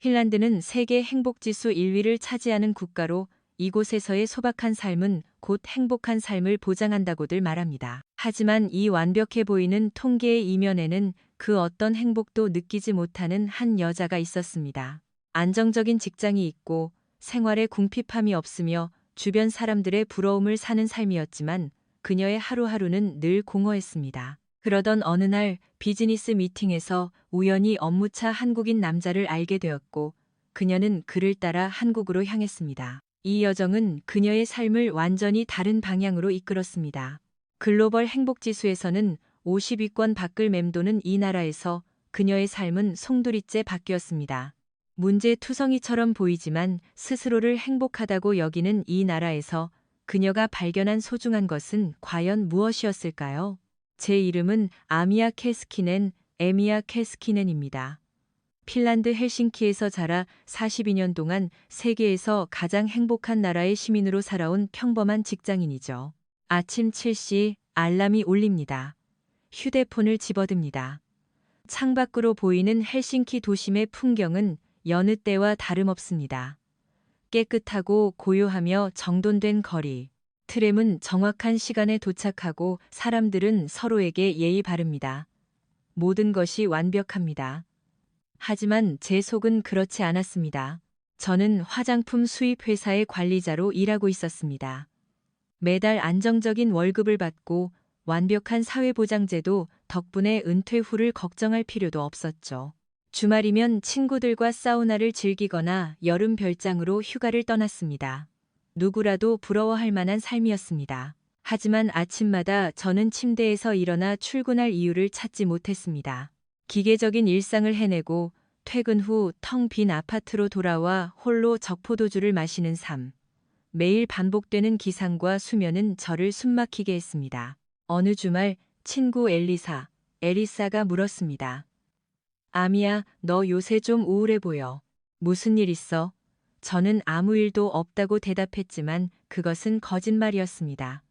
핀란드는 세계 행복지수 1위를 차지하는 국가로 이곳에서의 소박한 삶은 곧 행복한 삶을 보장한다고들 말합니다. 하지만 이 완벽해 보이는 통계의 이면에는 그 어떤 행복도 느끼지 못하는 한 여자가 있었습니다. 안정적인 직장이 있고 생활에 궁핍함이 없으며 주변 사람들의 부러움을 사는 삶이었지만 그녀의 하루하루는 늘 공허했습니다. 그러던 어느 날 비즈니스 미팅에서 우연히 업무차 한국인 남자를 알게 되었고 그녀는 그를 따라 한국으로 향했습니다. 이 여정은 그녀의 삶을 완전히 다른 방향으로 이끌었습니다. 글로벌 행복지수에서는 50위권 밖을 맴도는 이 나라에서 그녀의 삶은 송두리째 바뀌었습니다. 문제투성이처럼 보이지만 스스로를 행복하다고 여기는 이 나라에서 그녀가 발견한 소중한 것은 과연 무엇이었을까요? 제 이름은 아미아 캐스키넨, 에미아 캐스키넨입니다. 핀란드 헬싱키에서 자라 42년 동안 세계에서 가장 행복한 나라의 시민으로 살아온 평범한 직장인이죠. 아침 7시 알람이 울립니다. 휴대폰을 집어듭니다. 창밖으로 보이는 헬싱키 도심의 풍경은 여느 때와 다름없습니다. 깨끗하고 고요하며 정돈된 거리. 트램은 정확한 시간에 도착하고 사람들은 서로에게 예의 바릅니다. 모든 것이 완벽합니다. 하지만 제 속은 그렇지 않았습니다. 저는 화장품 수입 회사의 관리자로 일하고 있었습니다. 매달 안정적인 월급을 받고 완벽한 사회보장제도 덕분에 은퇴 후를 걱정할 필요도 없었죠. 주말이면 친구들과 사우나를 즐기거나 여름 별장으로 휴가를 떠났습니다. 누구라도 부러워할 만한 삶이었습니다. 하지만 아침마다 저는 침대에서 일어나 출근할 이유를 찾지 못했습니다. 기계적인 일상을 해내고 퇴근 후 텅 빈 아파트로 돌아와 홀로 적포도주를 마시는 삶. 매일 반복되는 기상과 수면은 저를 숨막히게 했습니다. 어느 주말 친구 에리사가 물었습니다. 아미야, 너 요새 좀 우울해 보여. 무슨 일 있어? 저는 아무 일도 없다고 대답했지만 그것은 거짓말이었습니다.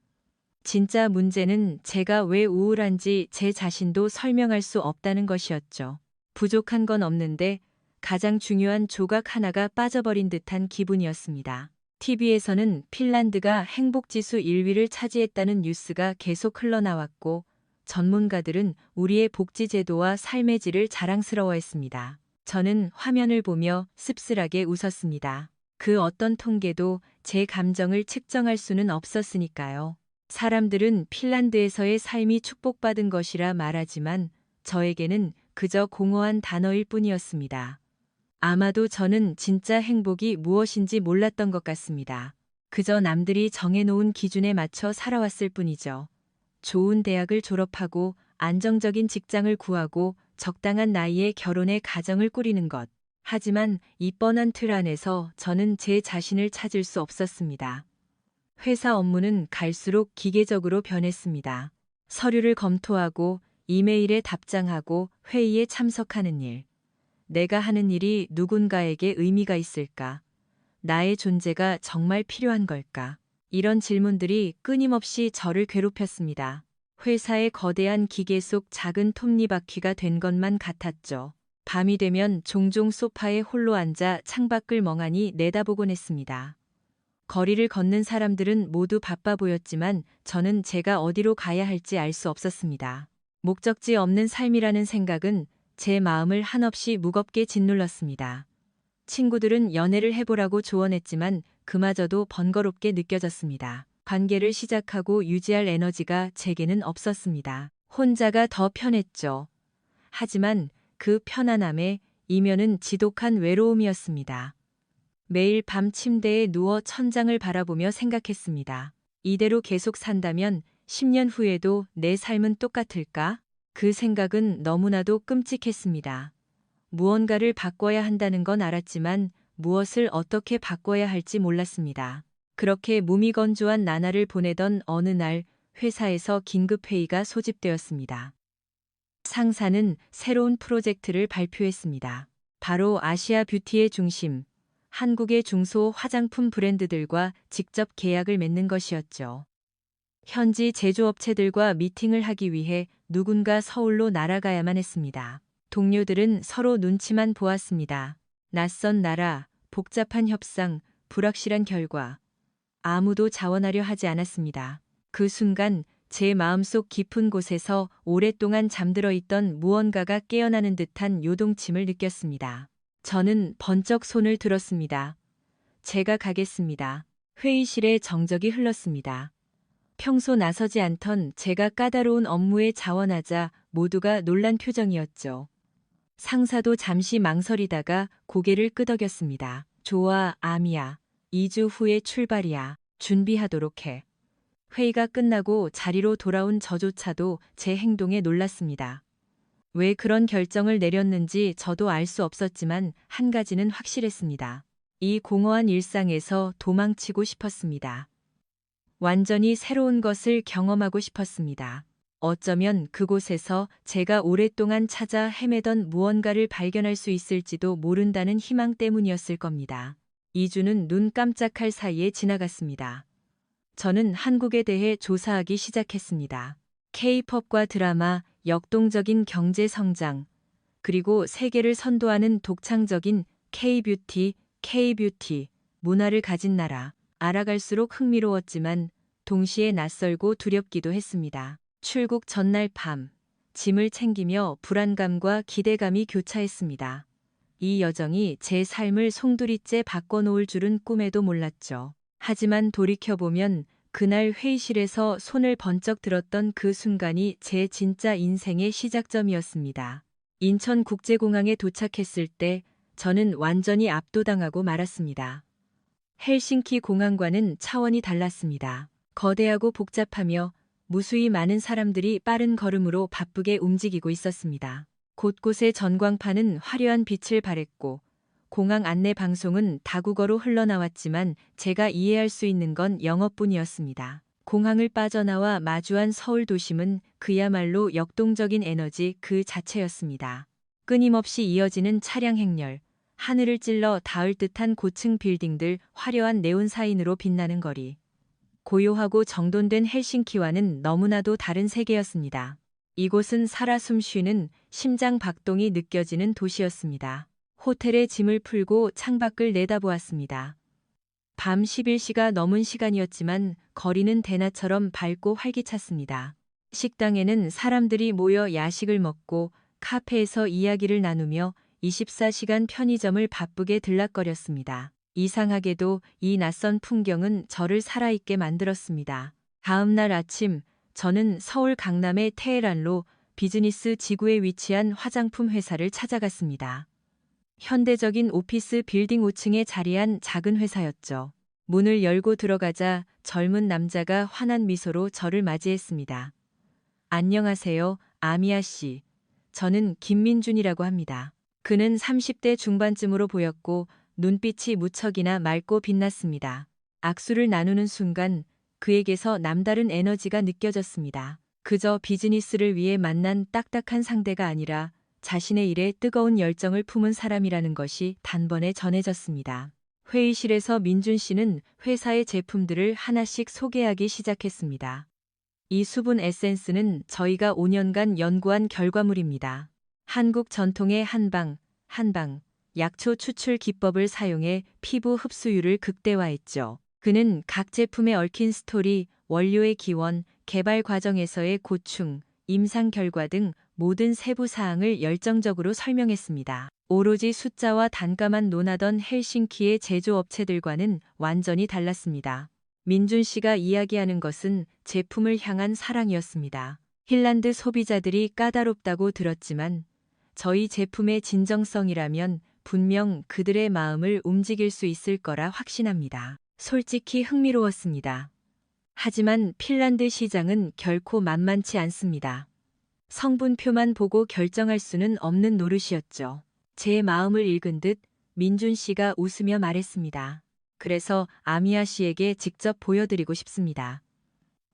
진짜 문제는 제가 왜 우울한지 제 자신도 설명할 수 없다는 것이었죠. 부족한 건 없는데 가장 중요한 조각 하나가 빠져버린 듯한 기분이었습니다. TV에서는 핀란드가 행복지수 1위를 차지했다는 뉴스가 계속 흘러나왔고 전문가들은 우리의 복지제도와 삶의 질을 자랑스러워했습니다. 저는 화면을 보며 씁쓸하게 웃었습니다. 그 어떤 통계도 제 감정을 측정할 수는 없었으니까요. 사람들은 핀란드에서의 삶이 축복받은 것이라 말하지만 저에게는 그저 공허한 단어일 뿐이었습니다. 아마도 저는 진짜 행복이 무엇인지 몰랐던 것 같습니다. 그저 남들이 정해놓은 기준에 맞춰 살아왔을 뿐이죠. 좋은 대학을 졸업하고 안정적인 직장을 구하고 적당한 나이에 결혼해 가정을 꾸리는 것. 하지만 이 뻔한 틀 안에서 저는 제 자신을 찾을 수 없었습니다. 회사 업무는 갈수록 기계적으로 변했습니다. 서류를 검토하고 이메일에 답장하고 회의에 참석하는 일. 내가 하는 일이 누군가에게 의미가 있을까? 나의 존재가 정말 필요한 걸까? 이런 질문들이 끊임없이 저를 괴롭혔습니다. 회사의 거대한 기계 속 작은 톱니바퀴가 된 것만 같았죠. 밤이 되면 종종 소파에 홀로 앉아 창밖을 멍하니 내다보곤 했습니다. 거리를 걷는 사람들은 모두 바빠 보였지만 저는 제가 어디로 가야 할지 알 수 없었습니다. 목적지 없는 삶이라는 생각은 제 마음을 한없이 무겁게 짓눌렀습니다. 친구들은 연애를 해보라고 조언했지만 그마저도 번거롭게 느껴졌습니다. 관계를 시작하고 유지할 에너지가 제게는 없었습니다. 혼자가 더 편했죠. 하지만 그 편안함의 이면은 지독한 외로움이었습니다. 매일 밤 침대에 누워 천장을 바라보며 생각했습니다. 이대로 계속 산다면 10년 후에도 내 삶은 똑같을까? 그 생각은 너무나도 끔찍했습니다. 무언가를 바꿔야 한다는 건 알았지만 무엇을 어떻게 바꿔야 할지 몰랐습니다. 그렇게 무미건조한 나날을 보내던 어느 날 회사에서 긴급회의가 소집되었습니다. 상사는 새로운 프로젝트를 발표했습니다. 바로 아시아 뷰티의 중심, 한국의 중소 화장품 브랜드들과 직접 계약을 맺는 것이었죠. 현지 제조업체들과 미팅을 하기 위해 누군가 서울로 날아가야만 했습니다. 동료들은 서로 눈치만 보았습니다. 낯선 나라, 복잡한 협상, 불확실한 결과. 아무도 자원하려 하지 않았습니다. 그 순간 제 마음속 깊은 곳에서 오랫동안 잠들어 있던 무언가가 깨어나는 듯한 요동침을 느꼈습니다. 저는 번쩍 손을 들었습니다. 제가 가겠습니다. 회의실에 정적이 흘렀습니다. 평소 나서지 않던 제가 까다로운 업무에 자원하자 모두가 놀란 표정이었죠. 상사도 잠시 망설이다가 고개를 끄덕였습니다. 좋아, 아미야. 2주 후에 출발이야. 준비하도록 해. 회의가 끝나고 자리로 돌아온 저조차도 제 행동에 놀랐습니다. 왜 그런 결정을 내렸는지 저도 알 수 없었지만 한 가지는 확실했습니다. 이 공허한 일상에서 도망치고 싶었습니다. 완전히 새로운 것을 경험하고 싶었습니다. 어쩌면 그곳에서 제가 오랫동안 찾아 헤매던 무언가를 발견할 수 있을지도 모른다는 희망 때문이었을 겁니다. 2주는 눈 깜짝할 사이에 지나갔습니다. 저는 한국에 대해 조사하기 시작했습니다. K-팝과 드라마, 역동적인 경제 성장, 그리고 세계를 선도하는 독창적인 K-뷰티, 문화를 가진 나라. 알아갈수록 흥미로웠지만 동시에 낯설고 두렵기도 했습니다. 출국 전날 밤, 짐을 챙기며 불안감과 기대감이 교차했습니다. 이 여정이 제 삶을 송두리째 바꿔놓을 줄은 꿈에도 몰랐죠. 하지만 돌이켜보면 그날 회의실에서 손을 번쩍 들었던 그 순간이 제 진짜 인생의 시작점이었습니다. 인천국제공항에 도착했을 때 저는 완전히 압도당하고 말았습니다. 헬싱키 공항과는 차원이 달랐습니다. 거대하고 복잡하며 무수히 많은 사람들이 빠른 걸음으로 바쁘게 움직이고 있었습니다. 곳곳에 전광판은 화려한 빛을 발했고 공항 안내 방송은 다국어로 흘러나왔지만 제가 이해할 수 있는 건 영어뿐이었습니다. 공항을 빠져나와 마주한 서울 도심은 그야말로 역동적인 에너지 그 자체였습니다. 끊임없이 이어지는 차량 행렬, 하늘을 찔러 닿을 듯한 고층 빌딩들, 화려한 네온 사인으로 빛나는 거리. 고요하고 정돈된 헬싱키와는 너무나도 다른 세계였습니다. 이곳은 살아 숨쉬는 심장 박동이 느껴지는 도시였습니다. 호텔에 짐을 풀고 창밖을 내다보았습니다. 밤 11시가 넘은 시간이었지만 거리는 대낮처럼 밝고 활기찼습니다. 식당에는 사람들이 모여 야식을 먹고 카페에서 이야기를 나누며 24시간 편의점을 바쁘게 들락거렸습니다. 이상하게도 이 낯선 풍경은 저를 살아있게 만들었습니다. 다음 날 아침, 저는 서울 강남의 테헤란로 비즈니스 지구에 위치한 화장품 회사를 찾아갔습니다. 현대적인 오피스 빌딩 5층에 자리한 작은 회사였죠. 문을 열고 들어가자 젊은 남자가 환한 미소로 저를 맞이했습니다. 안녕하세요, 아미아 씨. 저는 김민준이라고 합니다. 그는 30대 중반쯤으로 보였고 눈빛이 무척이나 맑고 빛났습니다. 악수를 나누는 순간 그에게서 남다른 에너지가 느껴졌습니다. 그저 비즈니스를 위해 만난 딱딱한 상대가 아니라 자신의 일에 뜨거운 열정을 품은 사람이라는 것이 단번에 전해졌습니다. 회의실에서 민준 씨는 회사의 제품들을 하나씩 소개하기 시작했습니다. 이 수분 에센스는 저희가 5년간 연구한 결과물입니다. 한국 전통의 한방, 약초 추출 기법을 사용해 피부 흡수율을 극대화했죠. 그는 각 제품에 얽힌 스토리, 원료의 기원, 개발 과정에서의 고충, 임상 결과 등 모든 세부 사항을 열정적으로 설명했습니다. 오로지 숫자와 단가만 논하던 헬싱키의 제조업체들과는 완전히 달랐습니다. 민준 씨가 이야기하는 것은 제품을 향한 사랑이었습니다. 핀란드 소비자들이 까다롭다고 들었지만 저희 제품의 진정성이라면 분명 그들의 마음을 움직일 수 있을 거라 확신합니다. 솔직히 흥미로웠습니다. 하지만 핀란드 시장은 결코 만만치 않습니다. 성분표만 보고 결정할 수는 없는 노릇이었죠. 제 마음을 읽은 듯 민준 씨가 웃으며 말했습니다. 그래서 아미아 씨에게 직접 보여드리고 싶습니다.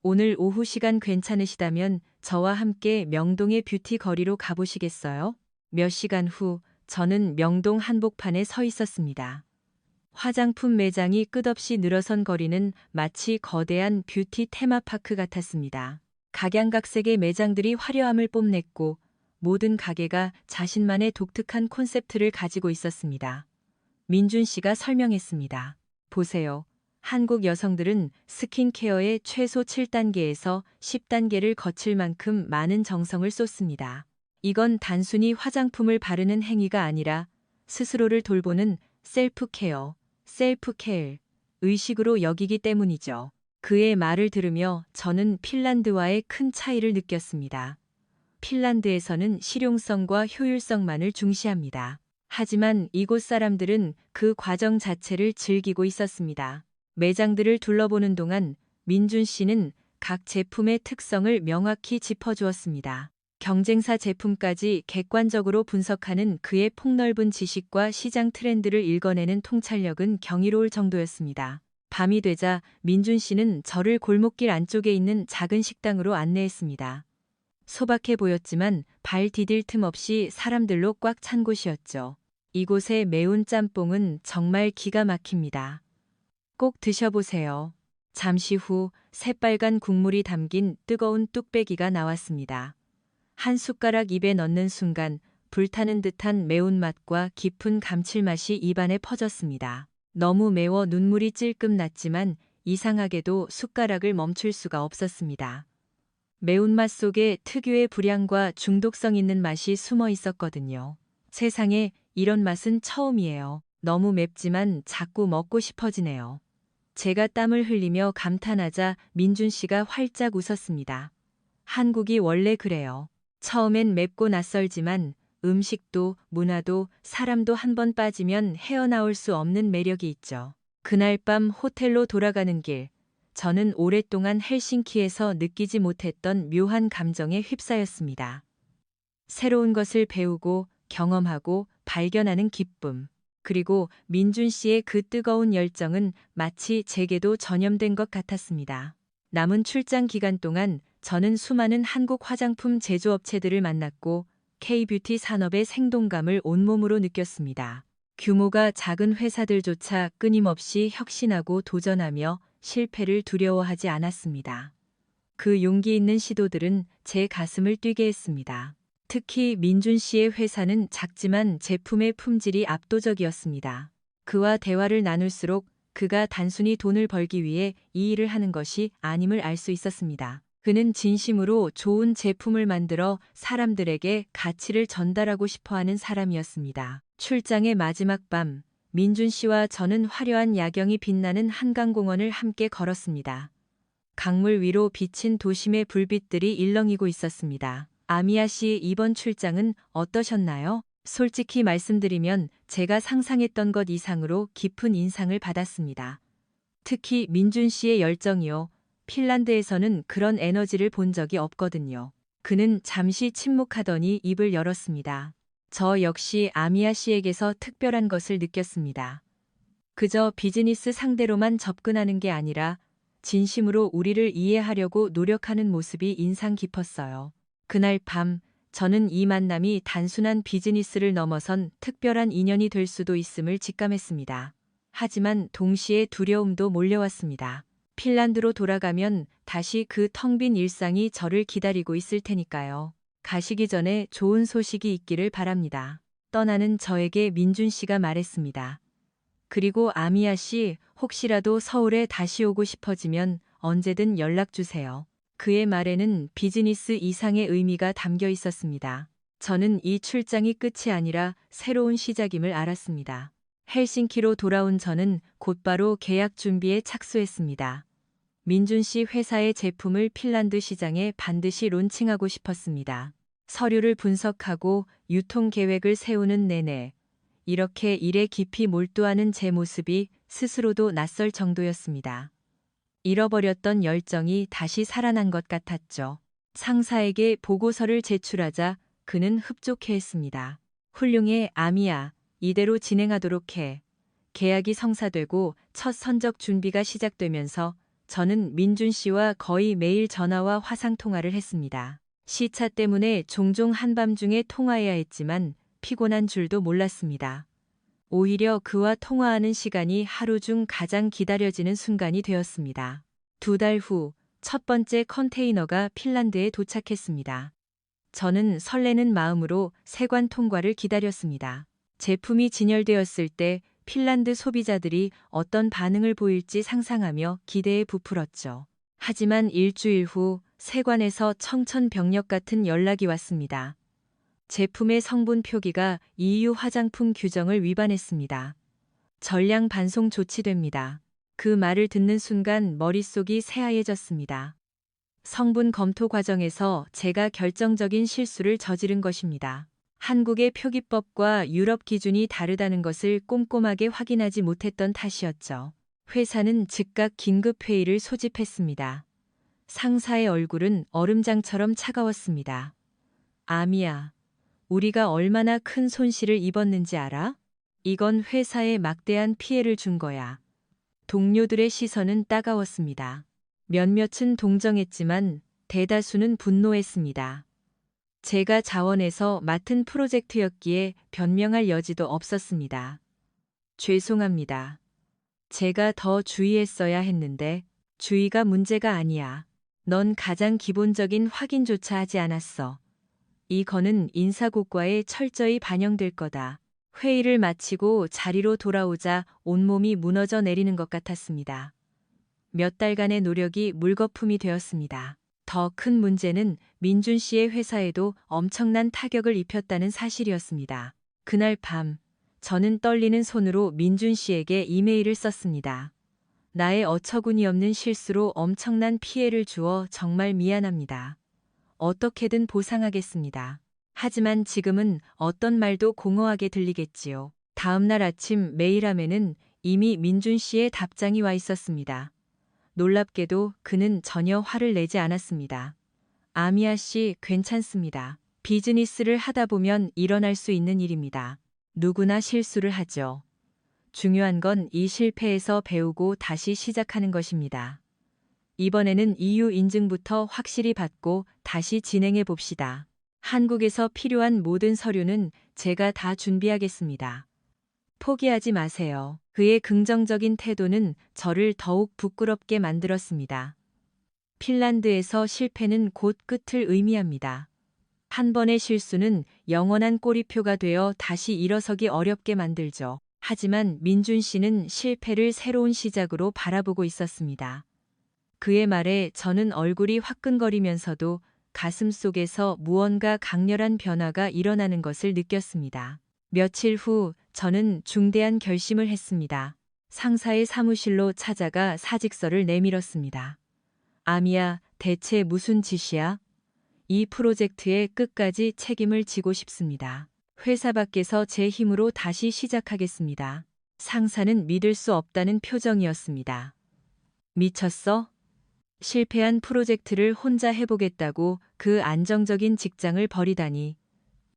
오늘 오후 시간 괜찮으시다면 저와 함께 명동의 뷰티 거리로 가보시겠어요? 몇 시간 후 저는 명동 한복판에 서 있었습니다. 화장품 매장이 끝없이 늘어선 거리는 마치 거대한 뷰티 테마파크 같았습니다. 각양각색의 매장들이 화려함을 뽐냈고 모든 가게가 자신만의 독특한 콘셉트를 가지고 있었습니다. 민준 씨가 설명했습니다. 보세요. 한국 여성들은 스킨케어의 최소 7단계에서 10단계를 거칠 만큼 많은 정성을 쏟습니다. 이건 단순히 화장품을 바르는 행위가 아니라 스스로를 돌보는 셀프케어, 셀프케어, 의식으로 여기기 때문이죠. 그의 말을 들으며 저는 핀란드와의 큰 차이를 느꼈습니다. 핀란드에서는 실용성과 효율성만을 중시합니다. 하지만 이곳 사람들은 그 과정 자체를 즐기고 있었습니다. 매장들을 둘러보는 동안 민준 씨는 각 제품의 특성을 명확히 짚어주었습니다. 경쟁사 제품까지 객관적으로 분석하는 그의 폭넓은 지식과 시장 트렌드를 읽어내는 통찰력은 경이로울 정도였습니다. 밤이 되자 민준 씨는 저를 골목길 안쪽에 있는 작은 식당으로 안내했습니다. 소박해 보였지만 발 디딜 틈 없이 사람들로 꽉 찬 곳이었죠. 이곳의 매운 짬뽕은 정말 기가 막힙니다. 꼭 드셔보세요. 잠시 후 새빨간 국물이 담긴 뜨거운 뚝배기가 나왔습니다. 한 숟가락 입에 넣는 순간 불타는 듯한 매운맛과 깊은 감칠맛이 입안에 퍼졌습니다. 너무 매워 눈물이 찔끔 났지만 이상하게도 숟가락을 멈출 수가 없었습니다. 매운맛 속에 특유의 불향과 중독성 있는 맛이 숨어 있었거든요. 세상에 이런 맛은 처음이에요. 너무 맵지만 자꾸 먹고 싶어지네요. 제가 땀을 흘리며 감탄하자 민준 씨가 활짝 웃었습니다. 한국이 원래 그래요. 처음엔 맵고 낯설지만 음식도 문화도 사람도 한 번 빠지면 헤어나올 수 없는 매력이 있죠. 그날 밤 호텔로 돌아가는 길, 저는 오랫동안 헬싱키에서 느끼지 못했던 묘한 감정에 휩싸였습니다. 새로운 것을 배우고 경험하고 발견하는 기쁨. 그리고 민준 씨의 그 뜨거운 열정은 마치 제게도 전염된 것 같았습니다. 남은 출장 기간 동안 저는 수많은 한국 화장품 제조업체들을 만났고 K-뷰티 산업의 생동감을 온몸으로 느꼈습니다. 규모가 작은 회사들조차 끊임없이 혁신하고 도전하며 실패를 두려워하지 않았습니다. 그 용기 있는 시도들은 제 가슴을 뛰게 했습니다. 특히 민준 씨의 회사는 작지만 제품의 품질이 압도적이었습니다. 그와 대화를 나눌수록 그가 단순히 돈을 벌기 위해 이 일을 하는 것이 아님을 알 수 있었습니다. 그는 진심으로 좋은 제품을 만들어 사람들에게 가치를 전달하고 싶어 하는 사람이었습니다. 출장의 마지막 밤, 민준 씨와 저는 화려한 야경이 빛나는 한강공원을 함께 걸었습니다. 강물 위로 비친 도심의 불빛들이 일렁이고 있었습니다. 아미아 씨, 이번 출장은 어떠셨나요? 솔직히 말씀드리면 제가 상상했던 것 이상으로 깊은 인상을 받았습니다. 특히 민준 씨의 열정이요. 핀란드에서는 그런 에너지를 본 적이 없거든요. 그는 잠시 침묵하더니 입을 열었습니다. 저 역시 아미아 씨에게서 특별한 것을 느꼈습니다. 그저 비즈니스 상대로만 접근하는 게 아니라 진심으로 우리를 이해하려고 노력하는 모습이 인상 깊었어요. 그날 밤, 저는 이 만남이 단순한 비즈니스를 넘어선 특별한 인연이 될 수도 있음을 직감했습니다. 하지만 동시에 두려움도 몰려왔습니다. 핀란드로 돌아가면 다시 그 텅 빈 일상이 저를 기다리고 있을 테니까요. 가시기 전에 좋은 소식이 있기를 바랍니다. 떠나는 저에게 민준 씨가 말했습니다. 그리고 아미아 씨, 혹시라도 서울에 다시 오고 싶어지면 언제든 연락 주세요. 그의 말에는 비즈니스 이상의 의미가 담겨 있었습니다. 저는 이 출장이 끝이 아니라 새로운 시작임을 알았습니다. 헬싱키로 돌아온 저는 곧바로 계약 준비에 착수했습니다. 민준 씨 회사의 제품을 핀란드 시장에 반드시 론칭하고 싶었습니다. 서류를 분석하고 유통 계획을 세우는 내내 이렇게 일에 깊이 몰두하는 제 모습이 스스로도 낯설 정도였습니다. 잃어버렸던 열정이 다시 살아난 것 같았죠. 상사에게 보고서를 제출하자 그는 흡족해했습니다. 훌륭해, 아미야. 이대로 진행하도록 해. 계약이 성사되고 첫 선적 준비가 시작되면서 저는 민준 씨와 거의 매일 전화와 화상 통화를 했습니다. 시차 때문에 종종 한밤중에 통화해야 했지만 피곤한 줄도 몰랐습니다. 오히려 그와 통화하는 시간이 하루 중 가장 기다려지는 순간이 되었습니다. 2달 후 첫 번째 컨테이너가 핀란드에 도착했습니다. 저는 설레는 마음으로 세관 통과를 기다렸습니다. 제품이 진열되었을 때 핀란드 소비자들이 어떤 반응을 보일지 상상하며 기대에 부풀었죠. 하지만 일주일 후 세관에서 청천벽력 같은 연락이 왔습니다. 제품의 성분 표기가 EU 화장품 규정을 위반했습니다. 전량 반송 조치됩니다. 그 말을 듣는 순간 머릿속이 새하얘졌습니다. 성분 검토 과정에서 제가 결정적인 실수를 저지른 것입니다. 한국의 표기법과 유럽 기준이 다르다는 것을 꼼꼼하게 확인하지 못했던 탓이었죠. 회사는 즉각 긴급회의를 소집했습니다. 상사의 얼굴은 얼음장처럼 차가웠습니다. 아미야, 우리가 얼마나 큰 손실을 입었는지 알아? 이건 회사에 막대한 피해를 준 거야. 동료들의 시선은 따가웠습니다. 몇몇은 동정했지만 대다수는 분노했습니다. 제가 자원해서 맡은 프로젝트였기에 변명할 여지도 없었습니다. 죄송합니다. 제가 더 주의했어야 했는데 주의가 문제가 아니야. 넌 가장 기본적인 확인조차 하지 않았어. 이거는 인사고과에 철저히 반영될 거다. 회의를 마치고 자리로 돌아오자 온몸이 무너져 내리는 것 같았습니다. 몇 달간의 노력이 물거품이 되었습니다. 더 큰 문제는 민준 씨의 회사에도 엄청난 타격을 입혔다는 사실이었습니다. 그날 밤, 저는 떨리는 손으로 민준 씨에게 이메일을 썼습니다. 나의 어처구니 없는 실수로 엄청난 피해를 주어 정말 미안합니다. 어떻게든 보상하겠습니다. 하지만 지금은 어떤 말도 공허하게 들리겠지요. 다음 날 아침 메일함에는 이미 민준 씨의 답장이 와 있었습니다. 놀랍게도 그는 전혀 화를 내지 않았습니다. 아미아 씨, 괜찮습니다. 비즈니스를 하다 보면 일어날 수 있는 일입니다. 누구나 실수를 하죠. 중요한 건 이 실패에서 배우고 다시 시작하는 것입니다. 이번에는 EU 인증부터 확실히 받고 다시 진행해 봅시다. 한국에서 필요한 모든 서류는 제가 다 준비하겠습니다. 포기하지 마세요. 그의 긍정적인 태도는 저를 더욱 부끄럽게 만들었습니다. 핀란드에서 실패는 곧 끝을 의미합니다. 한 번의 실수는 영원한 꼬리표가 되어 다시 일어서기 어렵게 만들죠. 하지만 민준 씨는 실패를 새로운 시작으로 바라보고 있었습니다. 그의 말에 저는 얼굴이 화끈거리면서도 가슴 속에서 무언가 강렬한 변화가 일어나는 것을 느꼈습니다. 며칠 후 저는 중대한 결심을 했습니다. 상사의 사무실로 찾아가 사직서를 내밀었습니다. 아미야, 대체 무슨 짓이야? 이 프로젝트의 끝까지 책임을 지고 싶습니다. 회사 밖에서 제 힘으로 다시 시작하겠습니다. 상사는 믿을 수 없다는 표정이었습니다. 미쳤어? 실패한 프로젝트를 혼자 해보겠다고 그 안정적인 직장을 버리다니.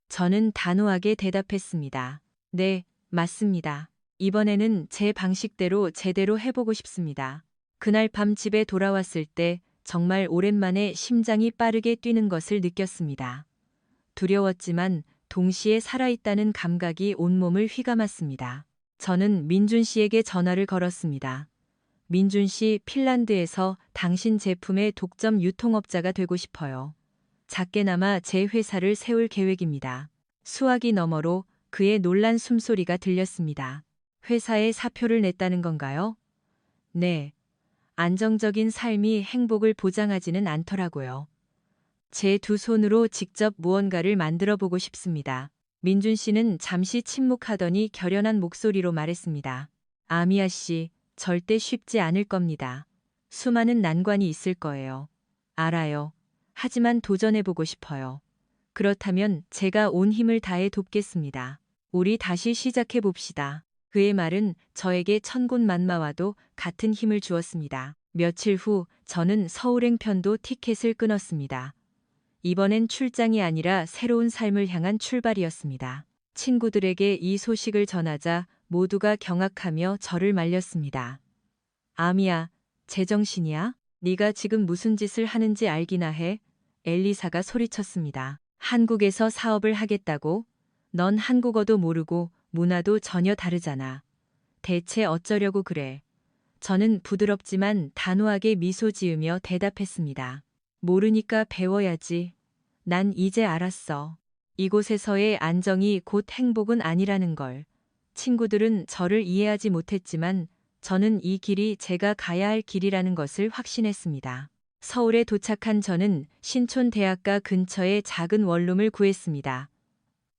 저는 단호하게 대답했습니다. 네, 맞습니다. 이번에는 제 방식대로 제대로 해보고 싶습니다. 그날 밤 집에 돌아왔을 때 정말 오랜만에 심장이 빠르게 뛰는 것을 느꼈습니다. 두려웠지만 동시에 살아있다는 감각이 온몸을 휘감았습니다. 저는 민준 씨에게 전화를 걸었습니다. 민준 씨, 핀란드에서 당신 제품의 독점 유통업자가 되고 싶어요. 작게나마 제 회사를 세울 계획입니다. 수화기 너머로 그의 놀란 숨소리가 들렸습니다. 회사에 사표를 냈다는 건가요? 네. 안정적인 삶이 행복을 보장하지는 않더라고요. 제 두 손으로 직접 무언가를 만들어 보고 싶습니다. 민준 씨는 잠시 침묵하더니 결연한 목소리로 말했습니다. 아미아 씨, 절대 쉽지 않을 겁니다. 수많은 난관이 있을 거예요. 알아요. 하지만 도전해보고 싶어요. 그렇다면 제가 온 힘을 다해 돕겠습니다. 우리 다시 시작해봅시다. 그의 말은 저에게 천군만마와도 같은 힘을 주었습니다. 며칠 후 저는 서울행 편도 티켓을 끊었습니다. 이번엔 출장이 아니라 새로운 삶을 향한 출발이었습니다. 친구들에게 이 소식을 전하자 모두가 경악하며 저를 말렸습니다. 아미야, 제정신이야? 네가 지금 무슨 짓을 하는지 알기나 해? 엘리사가 소리쳤습니다. 한국에서 사업을 하겠다고? 넌 한국어도 모르고 문화도 전혀 다르잖아. 대체 어쩌려고 그래? 저는 부드럽지만 단호하게 미소 지으며 대답했습니다. 모르니까 배워야지. 난 이제 알았어. 이곳에서의 안정이 곧 행복은 아니라는 걸. 친구들은 저를 이해하지 못했지만 저는 이 길이 제가 가야 할 길이라는 것을 확신했습니다. 서울에 도착한 저는 신촌대학가 근처에 작은 원룸을 구했습니다.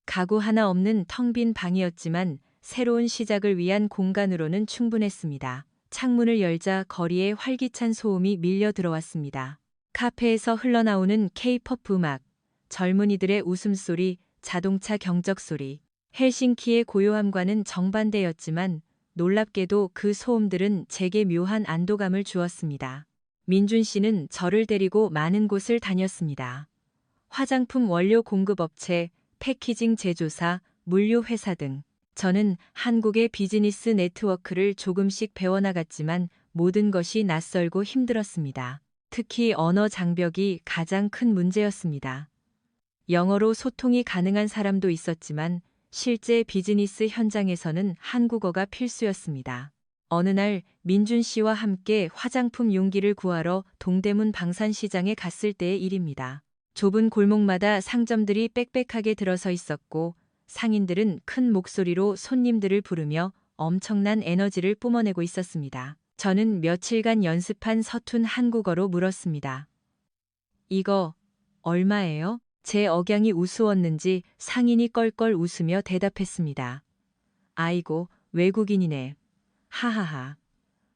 가구 하나 없는 텅 빈 방이었지만 새로운 시작을 위한 공간으로는 충분했습니다. 창문을 열자 거리에 활기찬 소음이 밀려 들어왔습니다. 카페에서 흘러나오는 K-팝 음악, 젊은이들의 웃음소리, 자동차 경적 소리. 헬싱키의 고요함과는 정반대였지만 놀랍게도 그 소음들은 제게 묘한 안도감을 주었습니다. 민준 씨는 저를 데리고 많은 곳을 다녔습니다. 화장품 원료 공급업체, 패키징 제조사, 물류회사 등. 저는 한국의 비즈니스 네트워크를 조금씩 배워나갔지만 모든 것이 낯설고 힘들었습니다. 특히 언어 장벽이 가장 큰 문제였습니다. 영어로 소통이 가능한 사람도 있었지만 실제 비즈니스 현장에서는 한국어가 필수였습니다. 어느 날 민준 씨와 함께 화장품 용기를 구하러 동대문 방산시장에 갔을 때의 일입니다. 좁은 골목마다 상점들이 빽빽하게 들어서 있었고 상인들은 큰 목소리로 손님들을 부르며 엄청난 에너지를 뿜어내고 있었습니다. 저는 며칠간 연습한 서툰 한국어로 물었습니다. 이거 얼마예요? 제 억양이 우스웠는지 상인이 껄껄 웃으며 대답했습니다. 아이고, 외국인이네. 하하하.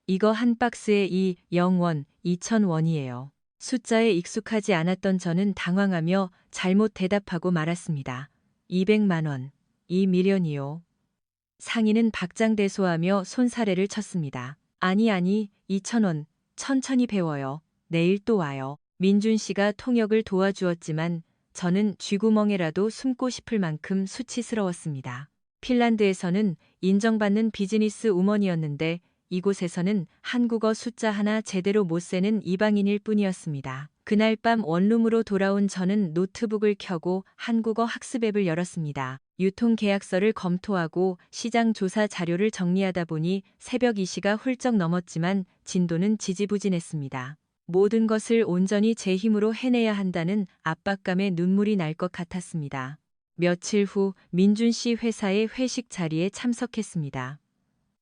이거 한 박스에 0원, 2,000원이에요. 숫자에 익숙하지 않았던 저는 당황하며 잘못 대답하고 말았습니다. 200만 원, 2밀리언이요. 상인은 박장대소하며 손사래를 쳤습니다. 아니, 2,000원, 천천히 배워요. 내일 또 와요. 민준 씨가 통역을 도와주었지만 저는 쥐구멍에라도 숨고 싶을 만큼 수치스러웠습니다. 핀란드에서는 인정받는 비즈니스 우먼이었는데 이곳에서는 한국어 숫자 하나 제대로 못 세는 이방인일 뿐이었습니다. 그날 밤 원룸으로 돌아온 저는 노트북을 켜고 한국어 학습 앱을 열었습니다. 유통계약서를 검토하고 시장 조사 자료를 정리하다 보니 새벽 2시가 훌쩍 넘었지만 진도는 지지부진했습니다. 모든 것을 온전히 제 힘으로 해내야 한다는 압박감에 눈물이 날 것 같았습니다. 며칠 후 민준 씨 회사의 회식 자리에 참석했습니다.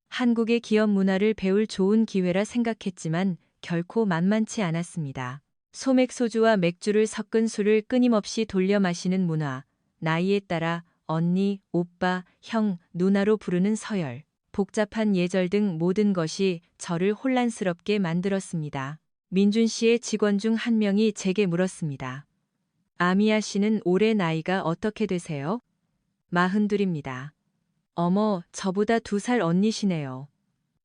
한국의 기업 문화를 배울 좋은 기회라 생각했지만 결코 만만치 않았습니다. 소맥 소주와 맥주를 섞은 술을 끊임없이 돌려 마시는 문화, 나이에 따라 언니, 오빠, 형, 누나로 부르는 서열, 복잡한 예절 등 모든 것이 저를 혼란스럽게 만들었습니다. 민준 씨의 직원 중 한 명이 제게 물었습니다. 아미야 씨는 올해 나이가 어떻게 되세요? 42입니다. 어머, 저보다 2살 언니시네요.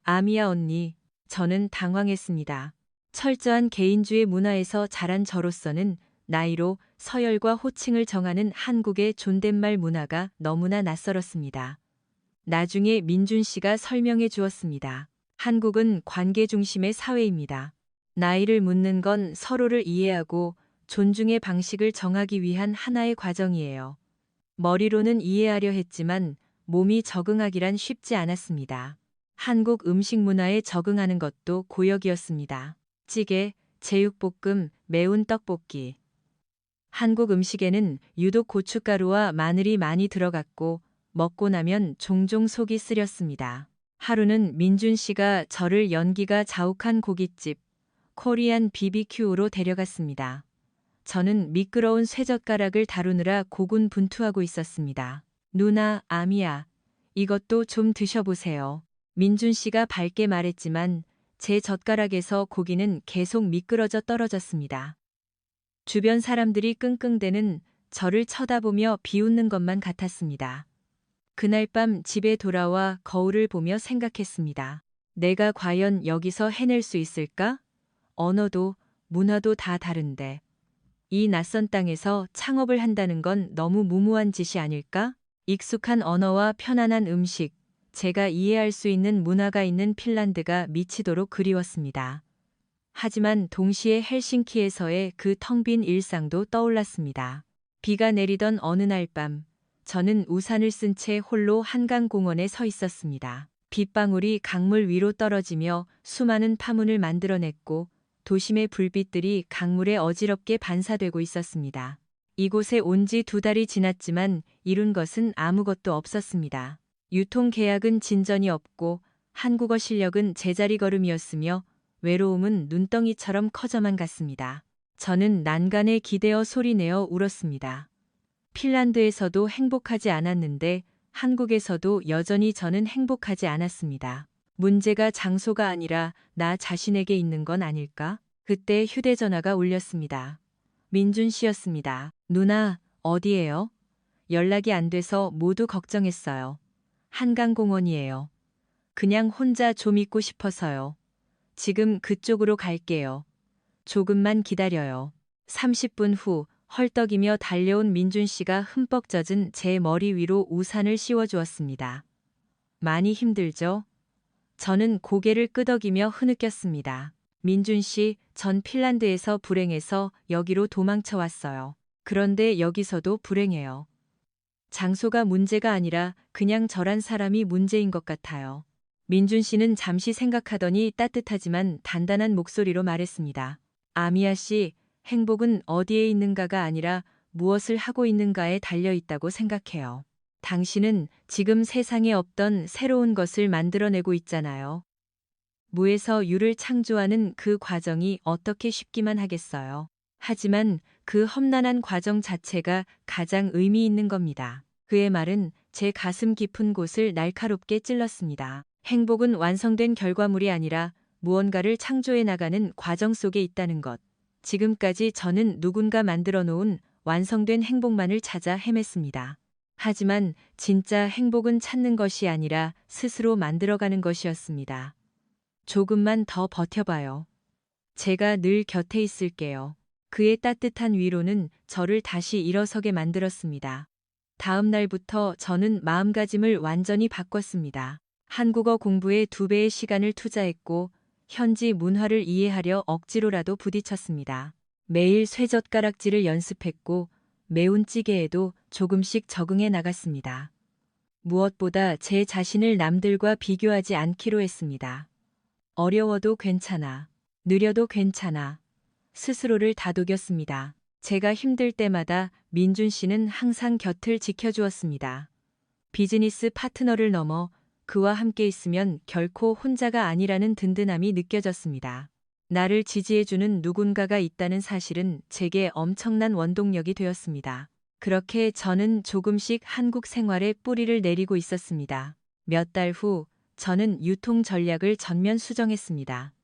아미야 언니, 저는 당황했습니다. 철저한 개인주의 문화에서 자란 저로서는 나이로 서열과 호칭을 정하는 한국의 존댓말 문화가 너무나 낯설었습니다. 나중에 민준 씨가 설명해 주었습니다. 한국은 관계 중심의 사회입니다. 나이를 묻는 건 서로를 이해하고 존중의 방식을 정하기 위한 하나의 과정이에요. 머리로는 이해하려 했지만 몸이 적응하기란 쉽지 않았습니다. 한국 음식 문화에 적응하는 것도 고역이었습니다. 찌개, 제육볶음, 매운 떡볶이. 한국 음식에는 유독 고춧가루와 마늘이 많이 들어갔고 먹고 나면 종종 속이 쓰렸습니다. 하루는 민준 씨가 저를 연기가 자욱한 고깃집, 코리안 BBQ로 데려갔습니다. 저는 미끄러운 쇠젓가락을 다루느라 고군분투하고 있었습니다. 누나, 아미야, 이것도 좀 드셔보세요. 민준 씨가 밝게 말했지만 제 젓가락에서 고기는 계속 미끄러져 떨어졌습니다. 주변 사람들이 끙끙대는 저를 쳐다보며 비웃는 것만 같았습니다. 그날 밤 집에 돌아와 거울을 보며 생각했습니다. 내가 과연 여기서 해낼 수 있을까? 언어도 문화도 다 다른데 이 낯선 땅에서 창업을 한다는 건 너무 무모한 짓이 아닐까? 익숙한 언어와 편안한 음식, 제가 이해할 수 있는 문화가 있는 핀란드가 미치도록 그리웠습니다. 하지만 동시에 헬싱키에서의 그 텅 빈 일상도 떠올랐습니다. 비가 내리던 어느 날 밤, 저는 우산을 쓴 채 홀로 한강공원에 서 있었습니다. 빗방울이 강물 위로 떨어지며 수많은 파문을 만들어냈고 도심의 불빛들이 강물에 어지럽게 반사되고 있었습니다. 이곳에 온 지 2달이 지났지만 이룬 것은 아무것도 없었습니다. 유통계약은 진전이 없고 한국어 실력은 제자리 걸음이었으며 외로움은 눈덩이처럼 커져만 갔습니다. 저는 난간에 기대어 소리내어 울었습니다. 핀란드에서도 행복하지 않았는데 한국에서도 여전히 저는 행복하지 않았습니다. 문제가 장소가 아니라 나 자신에게 있는 건 아닐까? 그때 휴대전화가 울렸습니다. 민준 씨였습니다. 누나, 어디에요? 연락이 안 돼서 모두 걱정했어요. 한강공원이에요. 그냥 혼자 좀 있고 싶어서요. 지금 그쪽으로 갈게요. 조금만 기다려요. 30분 후 헐떡이며 달려온 민준 씨가 흠뻑 젖은 제 머리 위로 우산을 씌워주었습니다. 많이 힘들죠? 저는 고개를 끄덕이며 흐느꼈습니다. 민준 씨, 전 핀란드에서 불행해서 여기로 도망쳐 왔어요. 그런데 여기서도 불행해요. 장소가 문제가 아니라 그냥 저란 사람이 문제인 것 같아요. 민준 씨는 잠시 생각하더니 따뜻하지만 단단한 목소리로 말했습니다. 아미야 씨, 행복은 어디에 있는가가 아니라 무엇을 하고 있는가에 달려 있다고 생각해요. 당신은 지금 세상에 없던 새로운 것을 만들어내고 있잖아요. 무에서 유를 창조하는 그 과정이 어떻게 쉽기만 하겠어요. 하지만 그 험난한 과정 자체가 가장 의미 있는 겁니다. 그의 말은 제 가슴 깊은 곳을 날카롭게 찔렀습니다. 행복은 완성된 결과물이 아니라 무언가를 창조해 나가는 과정 속에 있다는 것. 지금까지 저는 누군가 만들어 놓은 완성된 행복만을 찾아 헤맸습니다. 하지만 진짜 행복은 찾는 것이 아니라 스스로 만들어가는 것이었습니다. 조금만 더 버텨봐요. 제가 늘 곁에 있을게요. 그의 따뜻한 위로는 저를 다시 일어서게 만들었습니다. 다음 날부터 저는 마음가짐을 완전히 바꿨습니다. 한국어 공부에 2배의 시간을 투자했고 현지 문화를 이해하려 억지로라도 부딪혔습니다. 매일 쇠젓가락질을 연습했고 매운 찌개에도 조금씩 적응해 나갔습니다. 무엇보다 제 자신을 남들과 비교하지 않기로 했습니다. 어려워도 괜찮아. 느려도 괜찮아. 스스로를 다독였습니다. 제가 힘들 때마다 민준 씨는 항상 곁을 지켜주었습니다. 비즈니스 파트너를 넘어 그와 함께 있으면 결코 혼자가 아니라는 든든함이 느껴졌습니다. 나를 지지해주는 누군가가 있다는 사실은 제게 엄청난 원동력이 되었습니다. 그렇게 저는 조금씩 한국 생활에 뿌리를 내리고 있었습니다. 몇 달 후 저는 유통 전략을 전면 수정했습니다.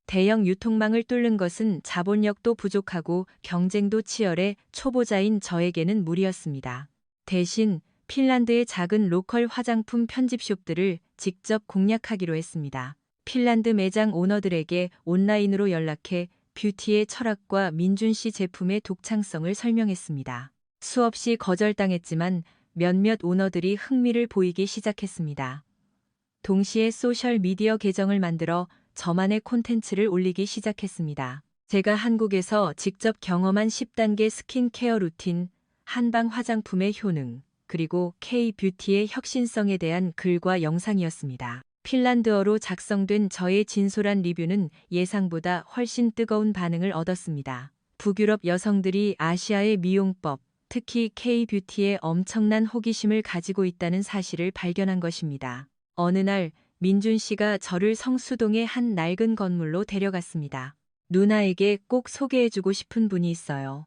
대형 유통망을 뚫는 것은 자본력도 부족하고 경쟁도 치열해 초보자인 저에게는 무리였습니다. 대신 핀란드의 작은 로컬 화장품 편집숍들을 직접 공략하기로 했습니다. 핀란드 매장 오너들에게 온라인으로 연락해 뷰티의 철학과 민준 씨 제품의 독창성을 설명했습니다. 수없이 거절당했지만 몇몇 오너들이 흥미를 보이기 시작했습니다. 동시에 소셜 미디어 계정을 만들어 저만의 콘텐츠를 올리기 시작했습니다. 제가 한국에서 직접 경험한 10단계 스킨케어 루틴, 한방 화장품의 효능, 그리고 K-뷰티의 혁신성에 대한 글과 영상이었습니다. 핀란드어로 작성된 저의 진솔한 리뷰는 예상보다 훨씬 뜨거운 반응을 얻었습니다. 북유럽 여성들이 아시아의 미용법, 특히 K-뷰티에 엄청난 호기심을 가지고 있다는 사실을 발견한 것입니다. 어느 날 민준 씨가 저를 성수동의 한 낡은 건물로 데려갔습니다. 누나에게 꼭 소개해주고 싶은 분이 있어요.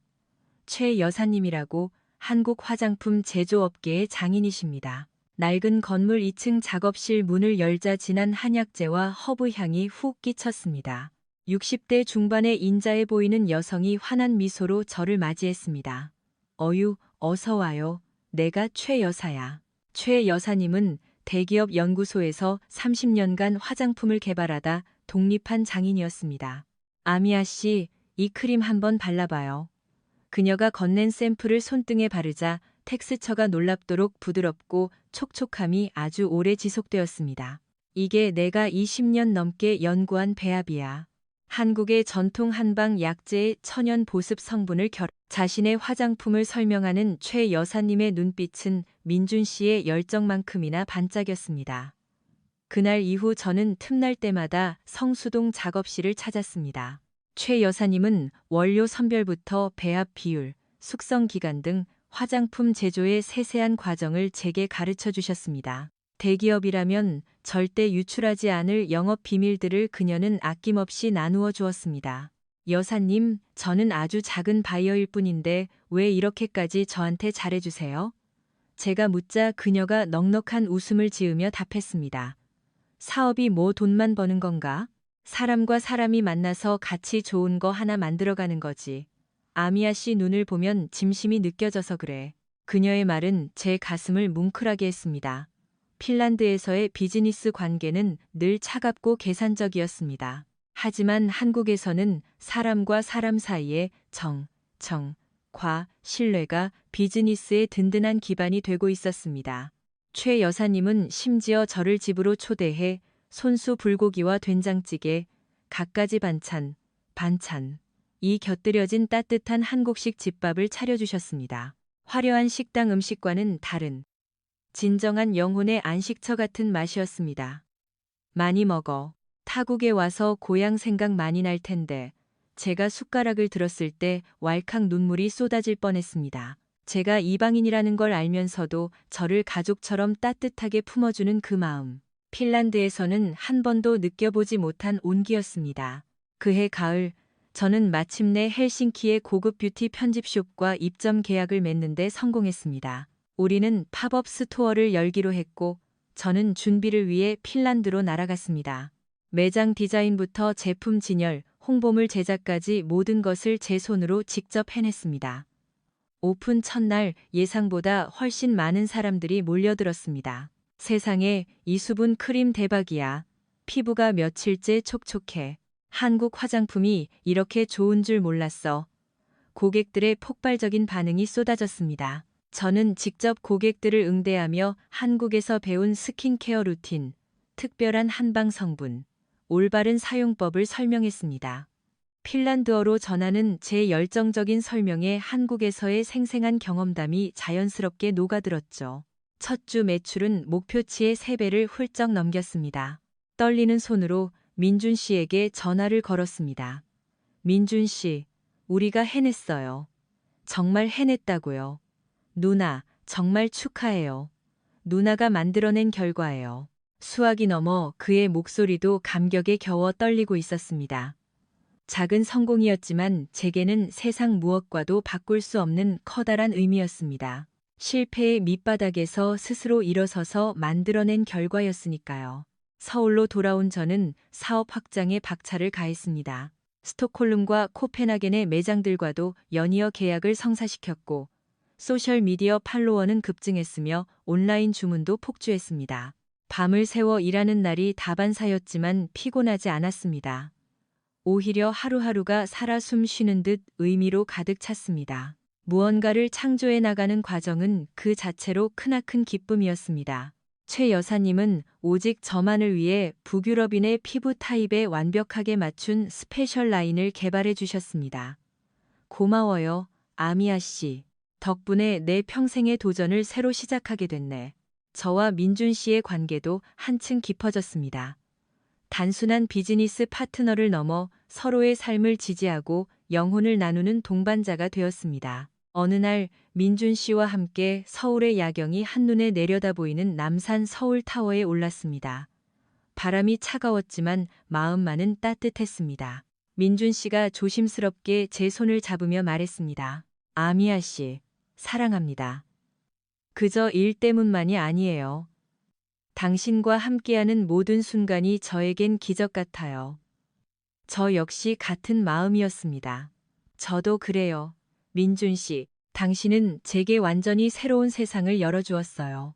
최 여사님이라고 한국 화장품 제조업계의 장인이십니다. 낡은 건물 2층 작업실 문을 열자 진한 한약재와 허브향이 훅 끼쳤습니다. 60대 중반의 인자해 보이는 여성이 환한 미소로 저를 맞이했습니다. 어유, 어서 와요. 내가 최 여사야. 최 여사님은 대기업 연구소에서 30년간 화장품을 개발하다 독립한 장인이었습니다. 아미아 씨, 이 크림 한번 발라봐요. 그녀가 건넨 샘플을 손등에 바르자 텍스처가 놀랍도록 부드럽고 촉촉함이 아주 오래 지속되었습니다. 이게 내가 20년 넘게 연구한 배합이야. 한국의 전통 한방 약재의 천연 보습 성분을 자신의 화장품을 설명하는 최 여사님의 눈빛은 민준 씨의 열정만큼이나 반짝였습니다. 그날 이후 저는 틈날 때마다 성수동 작업실을 찾았습니다. 최 여사님은 원료 선별부터 배합 비율, 숙성 기간 등 화장품 제조의 세세한 과정을 제게 가르쳐 주셨습니다. 대기업이라면 절대 유출하지 않을 영업 비밀들을 그녀는 아낌없이 나누어 주었습니다. 여사님, 저는 아주 작은 바이어일 뿐인데 왜 이렇게까지 저한테 잘해주세요? 제가 묻자 그녀가 넉넉한 웃음을 지으며 답했습니다. 사업이 뭐 돈만 버는 건가? 사람과 사람이 만나서 같이 좋은 거 하나 만들어가는 거지. 아미아 씨 눈을 보면 짐심이 느껴져서 그래. 그녀의 말은 제 가슴을 뭉클하게 했습니다. 핀란드에서의 비즈니스 관계는 늘 차갑고 계산적이었습니다. 하지만 한국에서는 사람과 사람 사이의 신뢰가 비즈니스의 든든한 기반이 되고 있었습니다. 최 여사님은 심지어 저를 집으로 초대해 손수 불고기와 된장찌개, 갖가지 반찬이 곁들여진 따뜻한 한국식 집밥을 차려주셨습니다. 화려한 식당 음식과는 다른 진정한 영혼의 안식처 같은 맛이었습니다. 많이 먹어. 타국에 와서 고향 생각 많이 날 텐데 제가 숟가락을 들었을 때 왈칵 눈물이 쏟아질 뻔했습니다. 제가 이방인이라는 걸 알면서도 저를 가족처럼 따뜻하게 품어주는 그 마음. 핀란드에서는 한 번도 느껴보지 못한 온기였습니다. 그해 가을, 저는 마침내 헬싱키의 고급 뷰티 편집숍과 입점 계약을 맺는데 성공했습니다. 우리는 팝업 스토어를 열기로 했고 저는 준비를 위해 핀란드로 날아갔습니다. 매장 디자인부터 제품 진열, 홍보물 제작까지 모든 것을 제 손으로 직접 해냈습니다. 오픈 첫날 예상보다 훨씬 많은 사람들이 몰려들었습니다. 세상에, 이 수분 크림 대박이야. 피부가 며칠째 촉촉해. 한국 화장품이 이렇게 좋은 줄 몰랐어. 고객들의 폭발적인 반응이 쏟아졌습니다. 저는 직접 고객들을 응대하며 한국에서 배운 스킨케어 루틴, 특별한 한방 성분, 올바른 사용법을 설명했습니다. 핀란드어로 전하는 제 열정적인 설명에 한국에서의 생생한 경험담이 자연스럽게 녹아들었죠. 첫 주 매출은 목표치의 3배를 훌쩍 넘겼습니다. 떨리는 손으로 민준 씨에게 전화를 걸었습니다. 민준 씨, 우리가 해냈어요. 정말 해냈다고요. 누나, 정말 축하해요. 누나가 만들어낸 결과예요. 수학이 넘어 그의 목소리도 감격에 겨워 떨리고 있었습니다. 작은 성공이었지만 제게는 세상 무엇과도 바꿀 수 없는 커다란 의미였습니다. 실패의 밑바닥에서 스스로 일어서서 만들어낸 결과였으니까요. 서울로 돌아온 저는 사업 확장에 박차를 가했습니다. 스톡홀름과 코펜하겐의 매장들과도 연이어 계약을 성사시켰고 소셜미디어 팔로워는 급증했으며 온라인 주문도 폭주했습니다. 밤을 새워 일하는 날이 다반사였지만 피곤하지 않았습니다. 오히려 하루하루가 살아 숨 쉬는 듯 의미로 가득 찼습니다. 무언가를 창조해 나가는 과정은 그 자체로 크나큰 기쁨이었습니다. 최 여사님은 오직 저만을 위해 북유럽인의 피부 타입에 완벽하게 맞춘 스페셜 라인을 개발해 주셨습니다. 고마워요, 아미아 씨. 덕분에 내 평생의 도전을 새로 시작하게 됐네. 저와 민준 씨의 관계도 한층 깊어졌습니다. 단순한 비즈니스 파트너를 넘어 서로의 삶을 지지하고 영혼을 나누는 동반자가 되었습니다. 어느 날 민준 씨와 함께 서울의 야경이 한눈에 내려다 보이는 남산 서울타워에 올랐습니다. 바람이 차가웠지만 마음만은 따뜻했습니다. 민준 씨가 조심스럽게 제 손을 잡으며 말했습니다. 아미아 씨, 사랑합니다. 그저 일 때문만이 아니에요. 당신과 함께하는 모든 순간이 저에겐 기적 같아요. 저 역시 같은 마음이었습니다. 저도 그래요. 민준 씨, 당신은 제게 완전히 새로운 세상을 열어주었어요.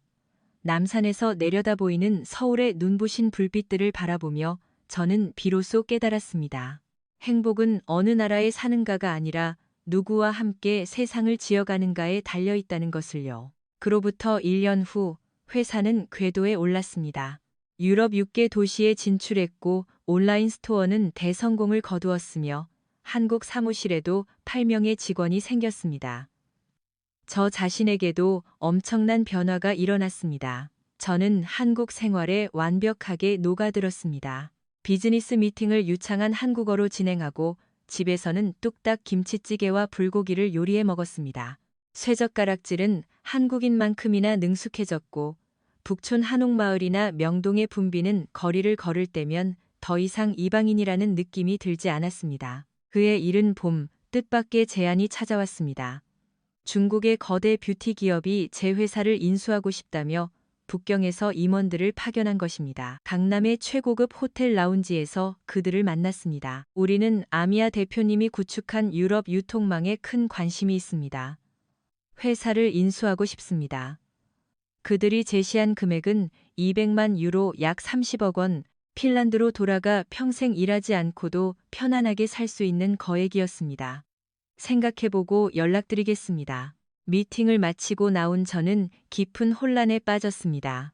남산에서 내려다 보이는 서울의 눈부신 불빛들을 바라보며 저는 비로소 깨달았습니다. 행복은 어느 나라에 사는가가 아니라 누구와 함께 세상을 지어가는가에 달려있다는 것을요. 그로부터 1년 후 회사는 궤도에 올랐습니다. 유럽 6개 도시에 진출했고 온라인 스토어는 대성공을 거두었으며 한국 사무실에도 8명의 직원이 생겼습니다. 저 자신에게도 엄청난 변화가 일어났습니다. 저는 한국 생활에 완벽하게 녹아들었습니다. 비즈니스 미팅을 유창한 한국어로 진행하고 집에서는 뚝딱 김치찌개와 불고기를 요리해 먹었습니다. 쇠젓가락질은 한국인만큼이나 능숙해졌고 북촌 한옥마을이나 명동의 붐비는 거리를 걸을 때면 더 이상 이방인이라는 느낌이 들지 않았습니다. 그의 이른 봄, 뜻밖의 제안이 찾아왔습니다. 중국의 거대 뷰티 기업이 제 회사를 인수하고 싶다며 북경에서 임원들을 파견한 것입니다. 강남의 최고급 호텔 라운지에서 그들을 만났습니다. 우리는 아미아 대표님이 구축한 유럽 유통망에 큰 관심이 있습니다. 회사를 인수하고 싶습니다. 그들이 제시한 금액은 200만 유로 약 30억 원, 핀란드로 돌아가 평생 일하지 않고도 편안하게 살 수 있는 거액이었습니다. 생각해보고 연락드리겠습니다. 미팅을 마치고 나온 저는 깊은 혼란에 빠졌습니다.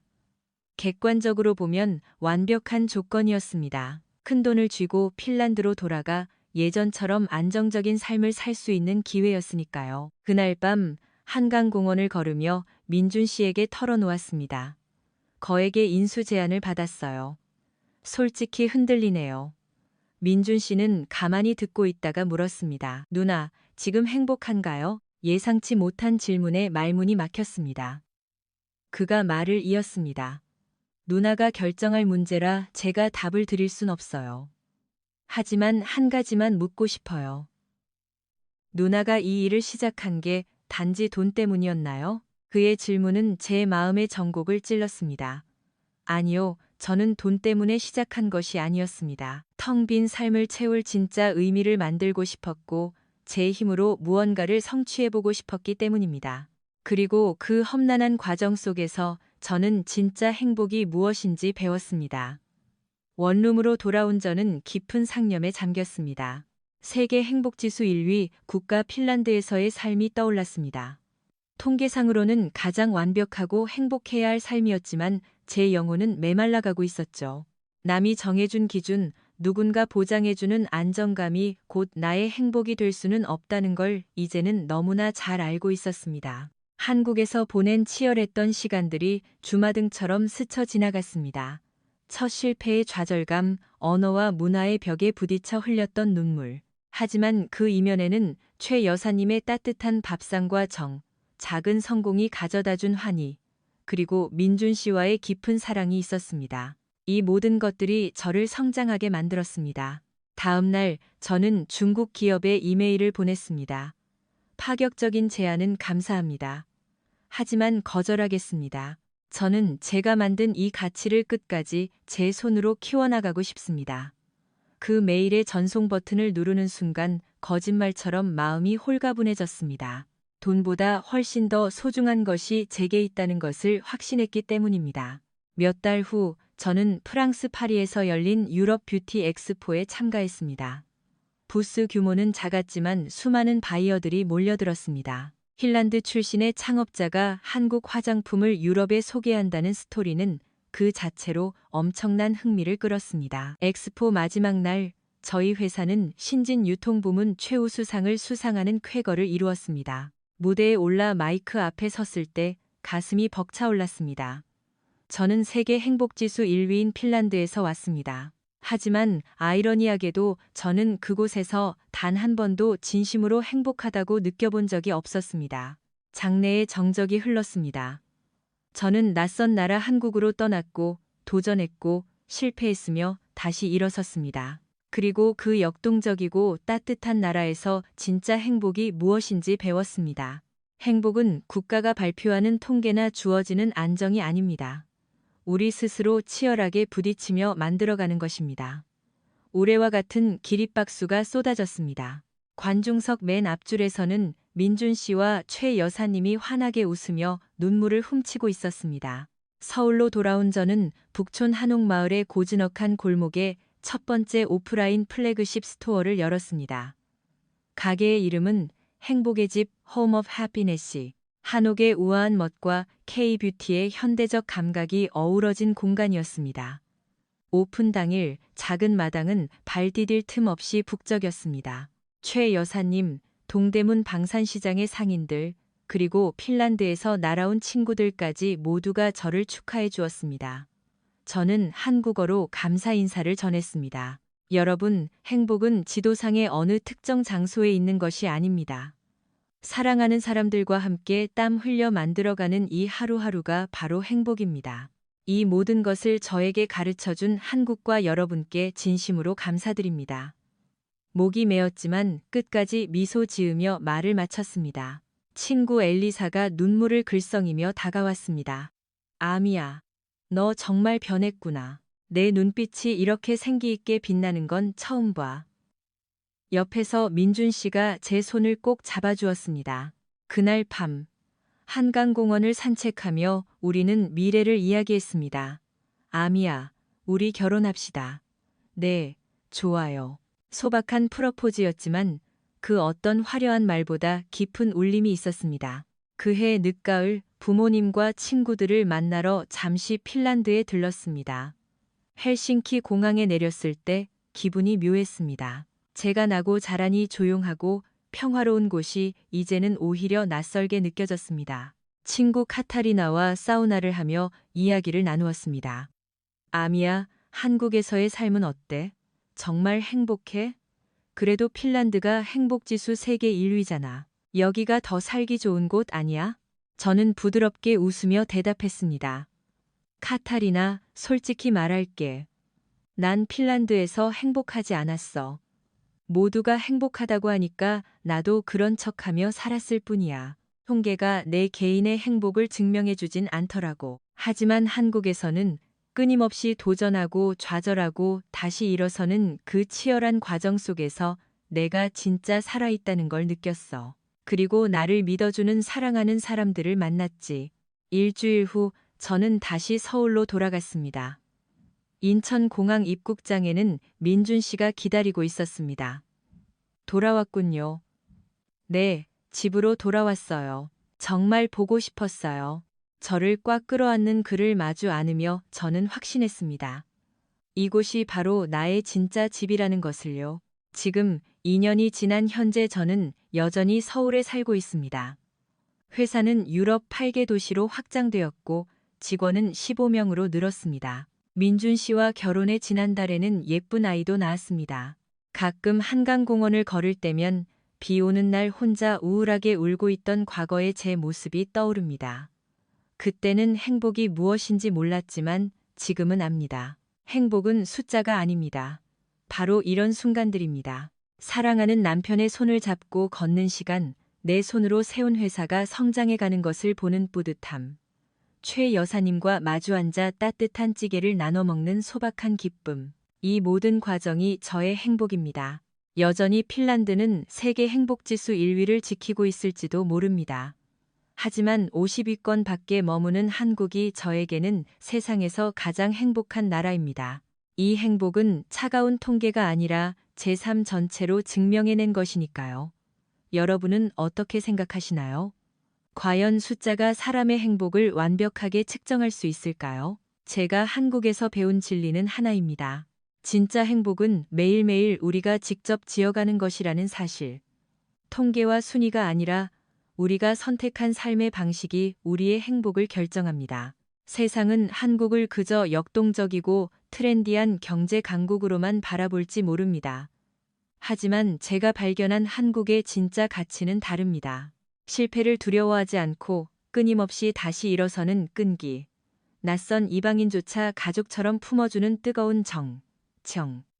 객관적으로 보면 완벽한 조건이었습니다. 큰돈을 쥐고 핀란드로 돌아가 예전처럼 안정적인 삶을 살 수 있는 기회였으니까요. 그날 밤 한강공원을 걸으며 민준 씨에게 털어놓았습니다. 거액의 인수 제안을 받았어요. 솔직히 흔들리네요. 민준 씨는 가만히 듣고 있다가 물었습니다. 누나, 지금 행복한가요? 예상치 못한 질문에 말문이 막혔습니다. 그가 말을 이었습니다. 누나가 결정할 문제라 제가 답을 드릴 순 없어요. 하지만 한 가지만 묻고 싶어요. 누나가 이 일을 시작한 게 단지 돈 때문이었나요? 그의 질문은 제 마음의 전곡을 찔렀습니다. 아니요, 저는 돈 때문에 시작한 것이 아니었습니다. 텅 빈 삶을 채울 진짜 의미를 만들고 싶었고 제 힘으로 무언가를 성취해보고 싶었기 때문입니다. 그리고 그 험난한 과정 속에서 저는 진짜 행복이 무엇인지 배웠습니다. 원룸으로 돌아온 저는 깊은 상념에 잠겼습니다. 세계 행복지수 1위 국가 핀란드에서의 삶이 떠올랐습니다. 통계상으로는 가장 완벽하고 행복해야 할 삶이었지만 제 영혼은 메말라가고 있었죠. 남이 정해준 기준, 누군가 보장해주는 안정감이 곧 나의 행복이 될 수는 없다는 걸 이제는 너무나 잘 알고 있었습니다. 한국에서 보낸 치열했던 시간들이 주마등처럼 스쳐 지나갔습니다. 첫 실패의 좌절감, 언어와 문화의 벽에 부딪혀 흘렸던 눈물. 하지만 그 이면에는 최 여사님의 따뜻한 밥상과 정, 작은 성공이 가져다준 환희, 그리고 민준 씨와의 깊은 사랑이 있었습니다. 이 모든 것들이 저를 성장하게 만들었습니다. 다음 날 저는 중국 기업에 이메일을 보냈습니다. 파격적인 제안은 감사합니다. 하지만 거절하겠습니다. 저는 제가 만든 이 가치를 끝까지 제 손으로 키워나가고 싶습니다. 그 메일의 전송 버튼을 누르는 순간 거짓말처럼 마음이 홀가분해졌습니다. 돈보다 훨씬 더 소중한 것이 제게 있다는 것을 확신했기 때문입니다. 몇 달 후 저는 프랑스 파리에서 열린 유럽 뷰티 엑스포에 참가했습니다. 부스 규모는 작았지만 수많은 바이어들이 몰려들었습니다. 핀란드 출신의 창업자가 한국 화장품을 유럽에 소개한다는 스토리는 그 자체로 엄청난 흥미를 끌었습니다. 엑스포 마지막 날 저희 회사는 신진 유통부문 최우수상을 수상하는 쾌거를 이루었습니다. 무대에 올라 마이크 앞에 섰을 때 가슴이 벅차올랐습니다. 저는 세계 행복지수 1위인 핀란드에서 왔습니다. 하지만 아이러니하게도 저는 그곳에서 단 한 번도 진심으로 행복하다고 느껴본 적이 없었습니다. 장래의 정적이 흘렀습니다. 저는 낯선 나라 한국으로 떠났고 도전했고 실패했으며 다시 일어섰습니다. 그리고 그 역동적이고 따뜻한 나라에서 진짜 행복이 무엇인지 배웠습니다. 행복은 국가가 발표하는 통계나 주어지는 안정이 아닙니다. 우리 스스로 치열하게 부딪히며 만들어가는 것입니다. 올해와 같은 기립박수가 쏟아졌습니다. 관중석 맨 앞줄에서는 민준 씨와 최 여사님이 환하게 웃으며 눈물을 훔치고 있었습니다. 서울로 돌아온 저는 북촌 한옥마을의 고즈넉한 골목에 첫 번째 오프라인 플래그십 스토어를 열었습니다. 가게의 이름은 행복의 집 홈 오브 해피네스. 한옥의 우아한 멋과 K-뷰티의 현대적 감각이 어우러진 공간이었습니다. 오픈 당일 작은 마당은 발 디딜 틈 없이 북적였습니다. 최 여사님, 동대문 방산시장의 상인들, 그리고 핀란드에서 날아온 친구들까지 모두가 저를 축하해 주었습니다. 저는 한국어로 감사 인사를 전했습니다. 여러분, 행복은 지도상의 어느 특정 장소에 있는 것이 아닙니다. 사랑하는 사람들과 함께 땀 흘려 만들어가는 이 하루하루가 바로 행복입니다. 이 모든 것을 저에게 가르쳐준 한국과 여러분께 진심으로 감사드립니다. 목이 메었지만 끝까지 미소 지으며 말을 마쳤습니다. 친구 엘리사가 눈물을 글썽이며 다가왔습니다. 아미야, 너 정말 변했구나. 내 눈빛이 이렇게 생기 있게 빛나는 건 처음 봐. 옆에서 민준 씨가 제 손을 꼭 잡아주었습니다. 그날 밤, 한강공원을 산책하며 우리는 미래를 이야기했습니다. 아미야, 우리 결혼합시다. 네, 좋아요. 소박한 프러포즈였지만 그 어떤 화려한 말보다 깊은 울림이 있었습니다. 그해 늦가을 부모님과 친구들을 만나러 잠시 핀란드에 들렀습니다. 헬싱키 공항에 내렸을 때 기분이 묘했습니다. 제가 나고 자라니 조용하고 평화로운 곳이 이제는 오히려 낯설게 느껴졌습니다. 친구 카타리나와 사우나를 하며 이야기를 나누었습니다. 아미야, 한국에서의 삶은 어때? 정말 행복해? 그래도 핀란드가 행복지수 세계 1위잖아. 여기가 더 살기 좋은 곳 아니야? 저는 부드럽게 웃으며 대답했습니다. 카타리나, 솔직히 말할게. 난 핀란드에서 행복하지 않았어. 모두가 행복하다고 하니까 나도 그런 척하며 살았을 뿐이야. 통계가 내 개인의 행복을 증명해주진 않더라고. 하지만 한국에서는 끊임없이 도전하고 좌절하고 다시 일어서는 그 치열한 과정 속에서 내가 진짜 살아있다는 걸 느꼈어. 그리고 나를 믿어주는 사랑하는 사람들을 만났지. 일주일 후 저는 다시 서울로 돌아갔습니다. 인천공항 입국장에는 민준 씨가 기다리고 있었습니다. 돌아왔군요. 네, 집으로 돌아왔어요. 정말 보고 싶었어요. 저를 꽉 끌어안는 그를 마주 안으며 저는 확신했습니다. 이곳이 바로 나의 진짜 집이라는 것을요. 지금 2년이 지난 현재 저는 여전히 서울에 살고 있습니다. 회사는 유럽 8개 도시로 확장되었고 직원은 15명으로 늘었습니다. 민준 씨와 결혼해 지난달에는 예쁜 아이도 낳았습니다. 가끔 한강공원을 걸을 때면 비 오는 날 혼자 우울하게 울고 있던 과거의 제 모습이 떠오릅니다. 그때는 행복이 무엇인지 몰랐지만 지금은 압니다. 행복은 숫자가 아닙니다. 바로 이런 순간들입니다. 사랑하는 남편의 손을 잡고 걷는 시간, 내 손으로 세운 회사가 성장해가는 것을 보는 뿌듯함. 최 여사님과 마주 앉아 따뜻한 찌개를 나눠 먹는 소박한 기쁨. 이 모든 과정이 저의 행복입니다. 여전히 핀란드는 세계 행복지수 1위를 지키고 있을지도 모릅니다. 하지만 50위권 밖에 머무는 한국이 저에게는 세상에서 가장 행복한 나라입니다. 이 행복은 차가운 통계가 아니라 제 삶 전체로 증명해낸 것이니까요. 여러분은 어떻게 생각하시나요? 과연 숫자가 사람의 행복을 완벽하게 측정할 수 있을까요? 제가 한국에서 배운 진리는 하나입니다. 진짜 행복은 매일매일 우리가 직접 지어가는 것이라는 사실. 통계와 순위가 아니라 우리가 선택한 삶의 방식이 우리의 행복을 결정합니다. 세상은 한국을 그저 역동적이고 트렌디한 경제 강국으로만 바라볼지 모릅니다. 하지만 제가 발견한 한국의 진짜 가치는 다릅니다. 실패를 두려워하지 않고 끊임없이 다시 일어서는 끈기. 낯선 이방인조차 가족처럼 품어주는 뜨거운 정.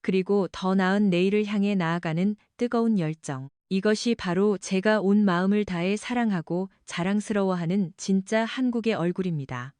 그리고 더 나은 내일을 향해 나아가는 뜨거운 열정. 이것이 바로 제가 온 마음을 다해 사랑하고 자랑스러워하는 진짜 한국의 얼굴입니다.